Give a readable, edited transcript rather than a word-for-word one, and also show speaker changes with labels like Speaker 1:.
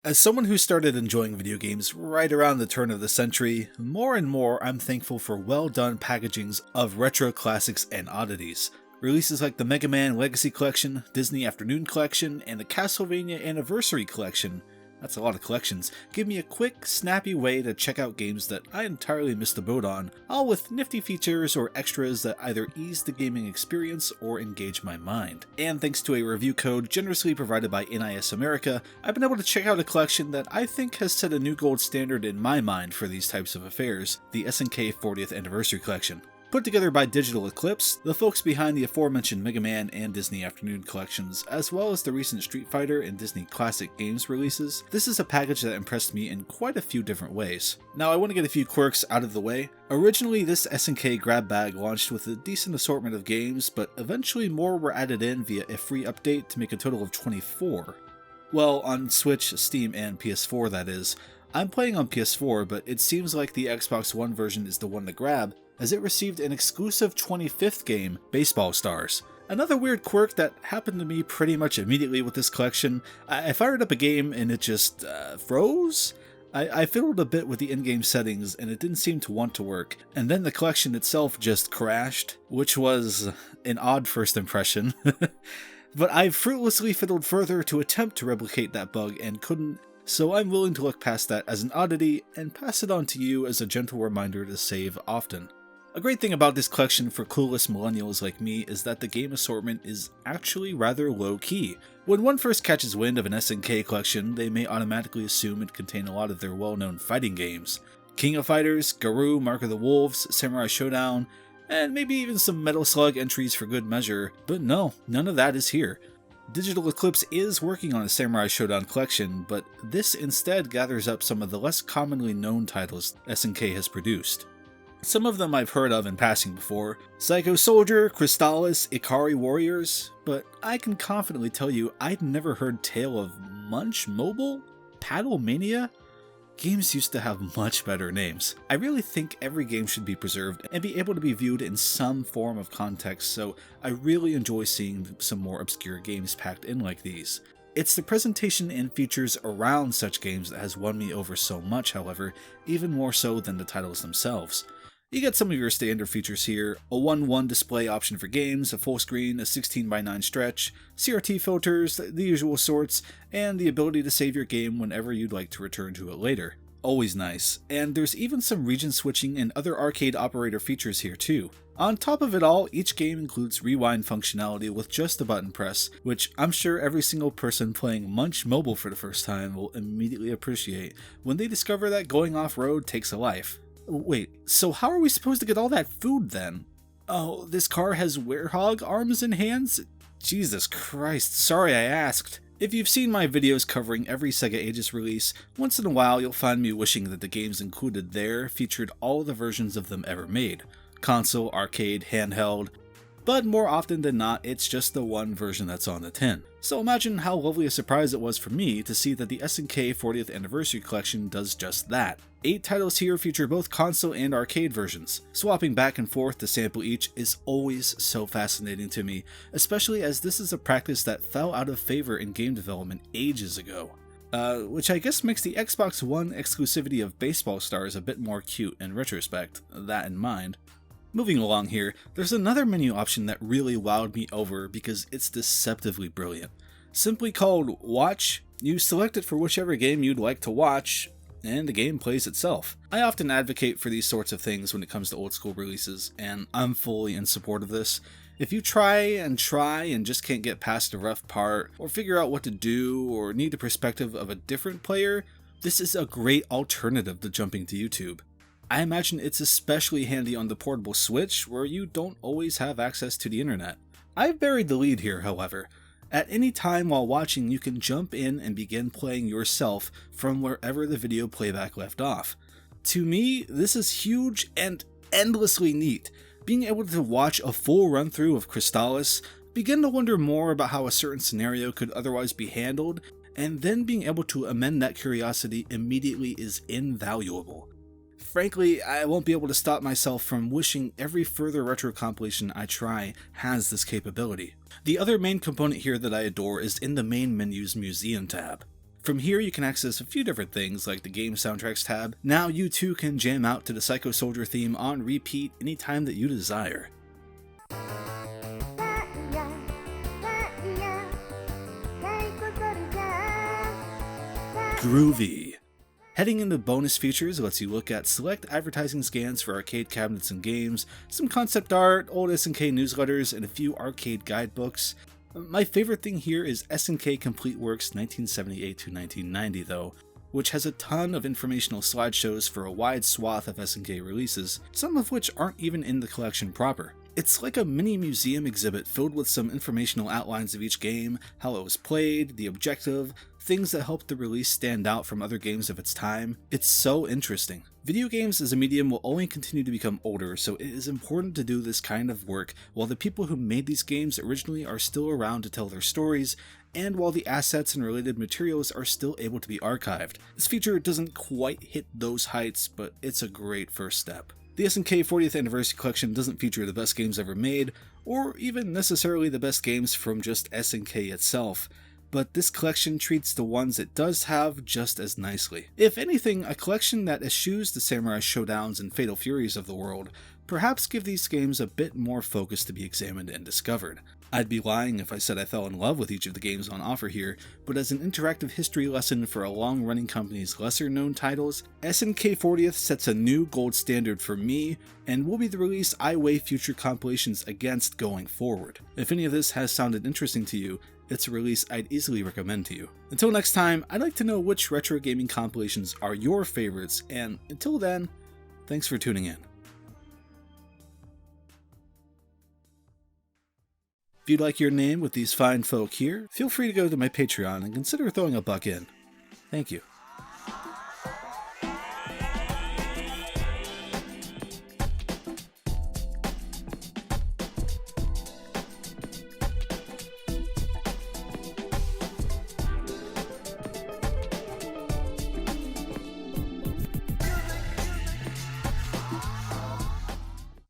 Speaker 1: As someone who started enjoying video games right around the turn of the century, more and more I'm thankful for well-done packagings of retro classics and oddities. Releases like the Mega Man Legacy Collection, Disney Afternoon Collection, and the Castlevania Anniversary Collection, that's a lot of collections, give me a quick, snappy way to check out games that I entirely missed the boat on, all with nifty features or extras that either ease the gaming experience or engage my mind. And thanks to a review code generously provided by NIS America, I've been able to check out a collection that I think has set a new gold standard in my mind for these types of affairs, the SNK 40th Anniversary Collection. Put together by Digital Eclipse, the folks behind the aforementioned Mega Man and Disney Afternoon collections, as well as the recent Street Fighter and Disney Classic Games releases, this is a package that impressed me in quite a few different ways. Now I want to get a few quirks out of the way. Originally this SNK grab bag launched with a decent assortment of games, but eventually more were added in via a free update to make a total of 24. Well, on Switch, Steam, and PS4 that is. I'm playing on PS4, but it seems like the Xbox One version is the one to grab, as it received an exclusive 25th game, Baseball Stars. Another weird quirk that happened to me pretty much immediately with this collection. I fired up a game and it just froze? I fiddled a bit with the in-game settings and it didn't seem to want to work, and then the collection itself just crashed, which was an odd first impression. But I fruitlessly fiddled further to attempt to replicate that bug and couldn't, so I'm willing to look past that as an oddity and pass it on to you as a gentle reminder to save often. A great thing about this collection for clueless millennials like me is that the game assortment is actually rather low-key. When one first catches wind of an SNK collection, they may automatically assume it contains a lot of their well-known fighting games. King of Fighters, Garou, Mark of the Wolves, Samurai Showdown, and maybe even some Metal Slug entries for good measure, but no, none of that is here. Digital Eclipse is working on a Samurai Showdown collection, but this instead gathers up some of the less commonly known titles SNK has produced. Some of them I've heard of in passing before, Psycho Soldier, Crystallis, Ikari Warriors, but I can confidently tell you I'd never heard tale of Munch Mobile? Paddle Mania? Games used to have much better names. I really think every game should be preserved and be able to be viewed in some form of context, so I really enjoy seeing some more obscure games packed in like these. It's the presentation and features around such games that has won me over so much, however, even more so than the titles themselves. You get some of your standard features here, a 1:1 display option for games, a full screen, a 16:9 stretch, CRT filters, the usual sorts, and the ability to save your game whenever you'd like to return to it later. Always nice, and there's even some region switching and other arcade operator features here too. On top of it all, each game includes rewind functionality with just a button press, which I'm sure every single person playing Munch Mobile for the first time will immediately appreciate when they discover that going off-road takes a life. Wait, so how are we supposed to get all that food then? Oh, this car has werehog arms and hands? Jesus Christ, sorry I asked. If you've seen my videos covering every Sega Ages release, once in a while you'll find me wishing that the games included there featured all the versions of them ever made. Console, arcade, handheld, but more often than not, it's just the one version that's on the tin. So imagine how lovely a surprise it was for me to see that the SNK 40th Anniversary Collection does just that. 8 titles here feature both console and arcade versions. Swapping back and forth to sample each is always so fascinating to me, especially as this is a practice that fell out of favor in game development ages ago. Which I guess makes the Xbox One exclusivity of Baseball Stars a bit more cute in retrospect, that in mind. Moving along here, there's another menu option that really wowed me over because it's deceptively brilliant. Simply called Watch, you select it for whichever game you'd like to watch, and the game plays itself. I often advocate for these sorts of things when it comes to old school releases, and I'm fully in support of this. If you try and just can't get past a rough part, or figure out what to do, or need the perspective of a different player, this is a great alternative to jumping to YouTube. I imagine it's especially handy on the portable Switch, where you don't always have access to the internet. I've buried the lead here, however. At any time while watching, you can jump in and begin playing yourself from wherever the video playback left off. To me, this is huge and endlessly neat. Being able to watch a full run-through of Crystallis, begin to wonder more about how a certain scenario could otherwise be handled, and then being able to amend that curiosity immediately is invaluable. Frankly, I won't be able to stop myself from wishing every further retro compilation I try has this capability. The other main component here that I adore is in the main menu's Museum tab. From here you can access a few different things like the game soundtracks tab. Now you too can jam out to the Psycho Soldier theme on repeat anytime that you desire. Groovy. Heading into bonus features lets you look at select advertising scans for arcade cabinets and games, some concept art, old SNK newsletters, and a few arcade guidebooks. My favorite thing here is SNK Complete Works 1978 to 1990 though, which has a ton of informational slideshows for a wide swath of SNK releases, some of which aren't even in the collection proper. It's like a mini museum exhibit filled with some informational outlines of each game, how it was played, the objective, things that helped the release stand out from other games of its time. It's so interesting. Video games as a medium will only continue to become older, so it is important to do this kind of work while the people who made these games originally are still around to tell their stories, and while the assets and related materials are still able to be archived. This feature doesn't quite hit those heights, but it's a great first step. The SNK 40th Anniversary Collection doesn't feature the best games ever made, or even necessarily the best games from just SNK itself, but this collection treats the ones it does have just as nicely. If anything, a collection that eschews the Samurai Showdowns and Fatal Furies of the world, perhaps give these games a bit more focus to be examined and discovered. I'd be lying if I said I fell in love with each of the games on offer here, but as an interactive history lesson for a long-running company's lesser-known titles, SNK 40th sets a new gold standard for me, and will be the release I weigh future compilations against going forward. If any of this has sounded interesting to you, it's a release I'd easily recommend to you. Until next time, I'd like to know which retro gaming compilations are your favorites, and until then, thanks for tuning in. If you'd like your name with these fine folk here, feel free to go to my Patreon and consider throwing a buck in. Thank you.